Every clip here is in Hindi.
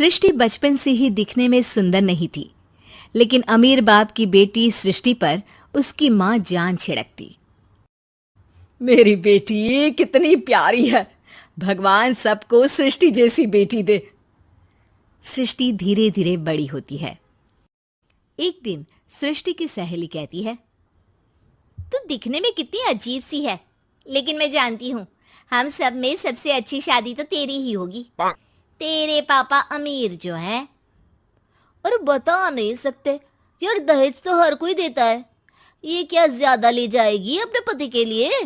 सृष्टि बचपन से ही दिखने में सुंदर नहीं थी, लेकिन अमीर बाप की बेटी सृष्टि पर उसकी माँ जान छिड़कती। मेरी बेटी कितनी प्यारी है, भगवान सबको सृष्टि जैसी बेटी दे। सृष्टि धीरे धीरे बड़ी होती है। एक दिन सृष्टि की सहेली कहती है, तू दिखने में कितनी अजीब सी है, लेकिन मैं जानती हूँ हम सब में सबसे अच्छी शादी तो तेरी ही होगी। तेरे पापा अमीर जो हैं। और बता नहीं सकते यार, दहेज तो हर कोई देता है, ये क्या ज्यादा ले जाएगी अपने पति के लिए?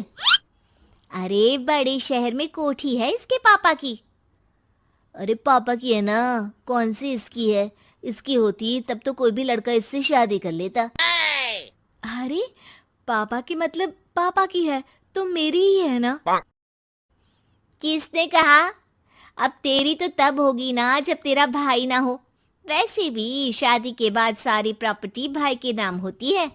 अरे बड़े शहर में कोठी है इसके पापा की। अरे पापा की है ना, कौन सी इसकी है? इसकी होती तब तो कोई भी लड़का इससे शादी कर लेता। अरे पापा की मतलब पापा की है तो मेरी ही है ना? किसने कहा? अब तेरी तो तब होगी ना जब तेरा भाई ना हो। वैसे भी शादी के बाद सारी प्रॉपर्टी भाई के नाम होती है।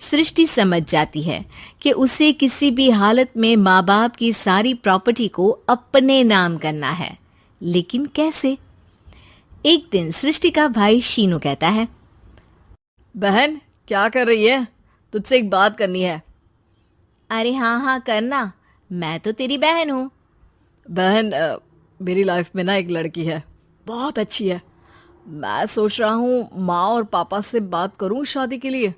सृष्टि समझ जाती है कि उसे किसी भी हालत में माँ बाप की सारी प्रॉपर्टी को अपने नाम करना है, लेकिन कैसे? एक दिन सृष्टि का भाई शीनू कहता है, बहन क्या कर रही है? तुझसे एक बात करनी है। अरे हाँ हाँ करना, मैं तो तेरी बहन हूँ। बहन मेरी लाइफ में ना एक लड़की है, बहुत अच्छी है। मैं सोच रहा हूँ माँ और पापा से बात करूँ शादी के लिए।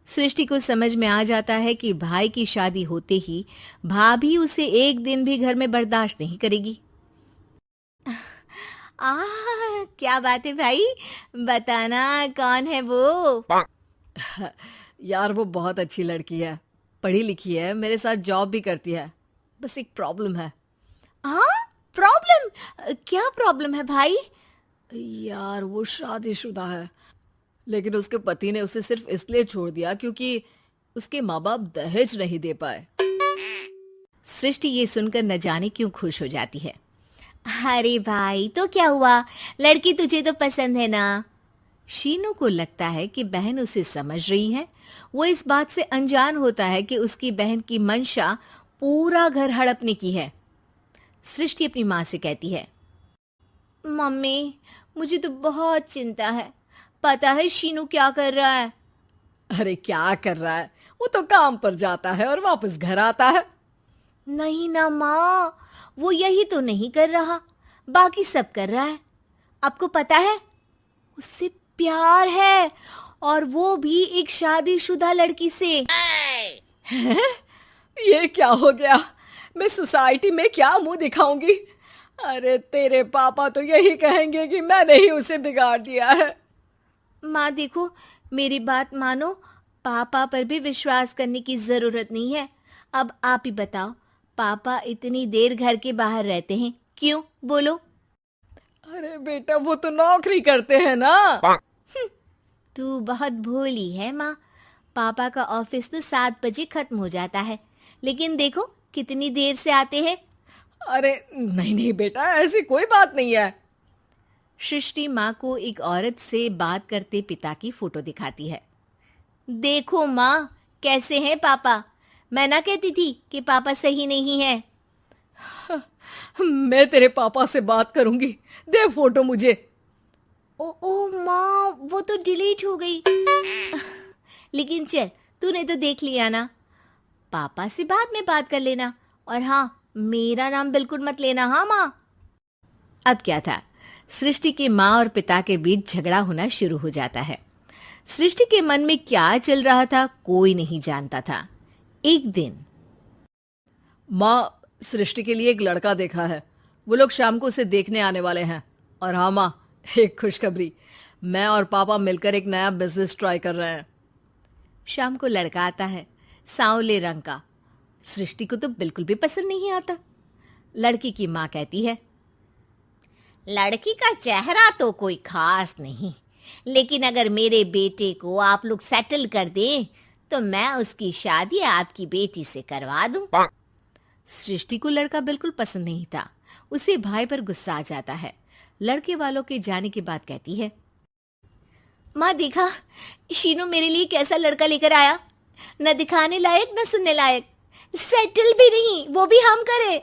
सृष्टि को समझ में आ जाता है कि भाई की शादी होते ही भाभी उसे एक दिन भी घर में बर्दाश्त नहीं करेगी। क्या बात है भाई, बताना कौन है वो? यार वो बहुत अच्छी लड़की है, पढ़ी लिखी है, मेरे साथ जॉब भी करती है। बस एक प्रॉब्लम है। हाँ प्रॉब्लम? क्या प्रॉब्लम है भाई? यार वो शादीशुदा है, लेकिन उसके पति ने उसे सिर्फ इसलिए छोड़ दिया क्योंकि उसके माँ बाप दहेज नहीं दे पाए। सृष्टि ये सुनकर न जाने क्यों खुश हो जाती है। अरे भाई तो क्या हुआ, लड़की तुझे तो पसंद है ना? शीनू को लगता है कि बहन उसे समझ रही है। वो इस बात से अनजान होता है कि उसकी बहन की मंशा पूरा घर हड़पने की है। सृष्टि अपनी माँ से कहती है, मम्मी मुझे तो बहुत चिंता है, पता है शीनू क्या कर रहा है? अरे क्या कर रहा है, वो तो काम पर जाता है और वापस घर आता है। नहीं ना माँ, वो यही तो नहीं कर रहा, बाकी सब कर रहा है। आपको पता है उससे प्यार है, और वो भी एक शादीशुदा लड़की से। हैं? ये क्या हो गया? मैं सोसाइटी में क्या मुंह दिखाऊंगी? अरे तेरे पापा तो यही कहेंगे कि मैंने ही उसे बिगाड़ दिया है। माँ देखो, मेरी बात मानो, पापा पर भी विश्वास करने की जरूरत नहीं है। अब आप ही बताओ, पापा इतनी देर घर के बाहर रहते हैं क्यों, बोलो? अरे बेटा वो तो नौकरी करते हैं ना। तू बहुत भोली है माँ, पापा का ऑफिस तो 7 बजे खत्म हो जाता है, लेकिन देखो कितनी देर से आते हैं। अरे नहीं नहीं बेटा, ऐसी कोई बात नहीं है। सृष्टि माँ को एक औरत से बात करते पिता की फोटो दिखाती है। देखो माँ कैसे हैं पापा, मैं ना कहती थी कि पापा सही नहीं है। मैं तेरे पापा से बात करूंगी, दे फोटो मुझे। ओ माँ वो तो डिलीट हो गई। लेकिन चल तूने तो देख लिया ना, पापा से बाद में बात कर लेना, और हाँ मेरा नाम बिल्कुल मत लेना। हाँ माँ। अब क्या था, सृष्टि के माँ और पिता के बीच झगड़ा होना शुरू हो जाता है। सृष्टि के मन में क्या चल रहा था कोई नहीं जानता था। एक दिन, माँ सृष्टि के लिए एक लड़का देखा है, वो लोग शाम को उसे देखने आने वाले हैं। और हाँ माँ, एक खुशखबरी, मैं और पापा मिलकर एक नया बिजनेस ट्राई कर रहे हैं। शाम को लड़का आता है, सांवले रंग का। सृष्टि को तो बिल्कुल भी पसंद नहीं आता। लड़की की माँ कहती है, लड़की का चेहरा तो कोई खास नहीं, लेकिन अगर मेरे बेटे को आप लोग सेटल कर दें तो मैं उसकी शादी आपकी बेटी से करवा दूं। सृष्टि को लड़का बिल्कुल पसंद नहीं था। उसे भाई पर गुस्सा आ जाता है। लड़के वालों के जाने के बाद कहती है, माँ देखा शीनू मेरे लिए कैसा लड़का लेकर आया, न दिखाने लायक न सुनने लायक, सेटल भी नहीं, वो भी हम करे।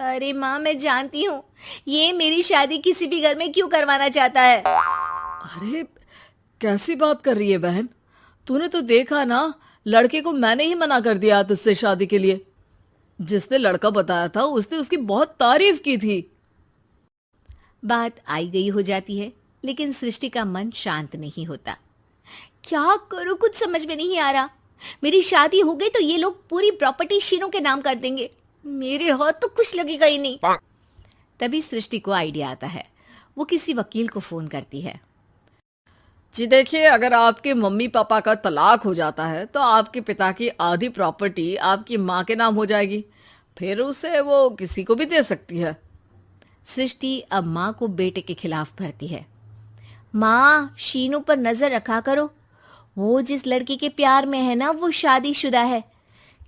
अरे माँ, मैं जानती हूँ ये मेरी शादी किसी भी घर में क्यों करवाना चाहता है। अरे कैसी बात कर रही है बहन? तूने तो देखा ना, लड़के को मैंने ही मना कर दिया तुझसे शादी के लिए। जिसने लड़का बताया था उसने उसकी बहुत तारीफ की थी। बात आई गई हो जाती है, लेकिन सृष्टि का मन शांत नहीं होता। क्या करूं, कुछ समझ में नहीं आ रहा। मेरी शादी हो गई तो ये लोग पूरी प्रॉपर्टी शीनू के नाम कर देंगे, मेरे हाथ तो कुछ लगेगा ही नहीं। तभी सृष्टि को आइडिया आता है। वो किसी वकील को फोन करती है। जी देखिए, अगर आपके मम्मी पापा का तलाक हो जाता है तो आपके पिता की आधी प्रॉपर्टी आपकी माँ के नाम हो जाएगी, फिर उसे वो किसी को भी दे सकती है। सृष्टि अब माँ को बेटे के खिलाफ भरती है। माँ, शीनू पर नजर रखा करो। वो जिस लड़की के प्यार में है ना, वो शादीशुदा है।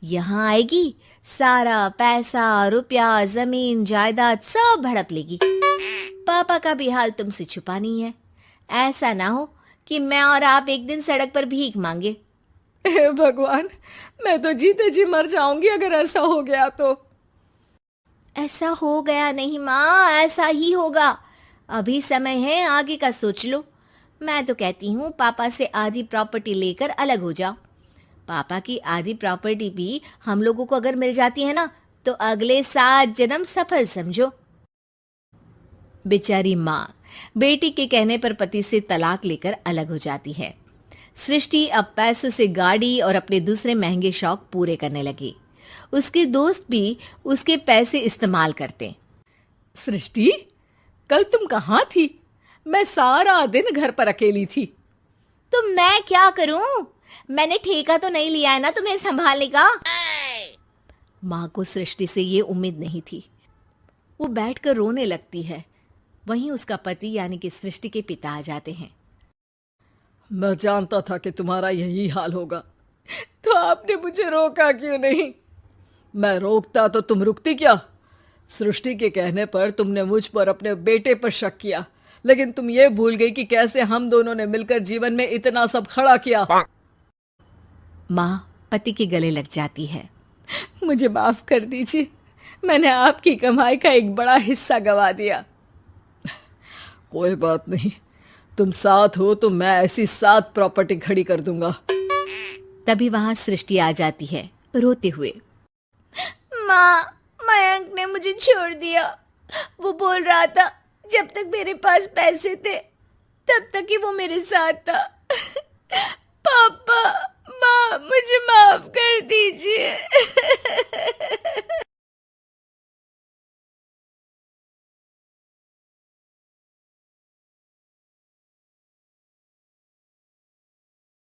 यहाँ आएगी, सारा पैसा, रुपया, जमीन, जायदाद सब हड़प लेगी। पापा का भी हाल तुमसे छुपा नहीं है। ऐसा ना हो कि मैं और आप एक दिन सड़क पर भीख मांगे। हे भगवान, मैं तो जीते जी मर जाऊंगी अगर ऐसा हो गया तो। ऐसा हो गया नहीं माँ, ऐसा ही होगा। अभी समय है, आगे का सोच लो। मैं तो कहती हूँ पापा से आधी प्रॉपर्टी लेकर अलग हो जाओ। पापा की आधी प्रॉपर्टी भी हम लोगों को अगर मिल जाती है ना, तो अगले 7 जन्म सफल समझो। बेचारी माँ बेटी के कहने पर पति से तलाक लेकर अलग हो जाती है। सृष्टि अब पैसों से गाड़ी और अपने दूसरे महंगे शौक पूरे करने लगी। उसके दोस्त भी उसके पैसे इस्तेमाल करते। सृष्टि, कल तुम कहाँ थी? मैं सारा दिन घर पर अकेली थी। तो मैं क्या करूं? मैंने ठेका तो नहीं लिया है ना तुम्हें संभालने का। माँ को सृष्टि से ये उम्मीद नहीं थी। वो बैठकर रोने लगती है। वहीं उसका पति यानी कि सृष्टि के पिता आ जाते हैं। मैं जानता था कि तुम्हारा यही हाल होगा, तो आपने मुझे रोका क्यों नहीं? मैं रोकता तो तुम रुकती क्या? सृष्टि के कहने पर तुमने मुझ पर अपने बेटे पर शक किया, लेकिन तुम ये भूल गई कि कैसे हम दोनों ने मिलकर जीवन में इतना सब खड़ा किया। माँ पति के गले लग जाती है। मुझे माफ कर दीजिए, मैंने आपकी कमाई का एक बड़ा हिस्सा गवा दिया। कोई बात नहीं, तुम साथ हो तो मैं ऐसी 7 प्रॉपर्टी खड़ी कर दूंगा। तभी वहां सृष्टि आ जाती है रोते हुए। माँ, मयंक ने मुझे छोड़ दिया। वो बोल रहा था जब तक मेरे पास पैसे थे तब तक ही वो मेरे साथ था। पापा, माँ, मुझे माफ कर दीजिए।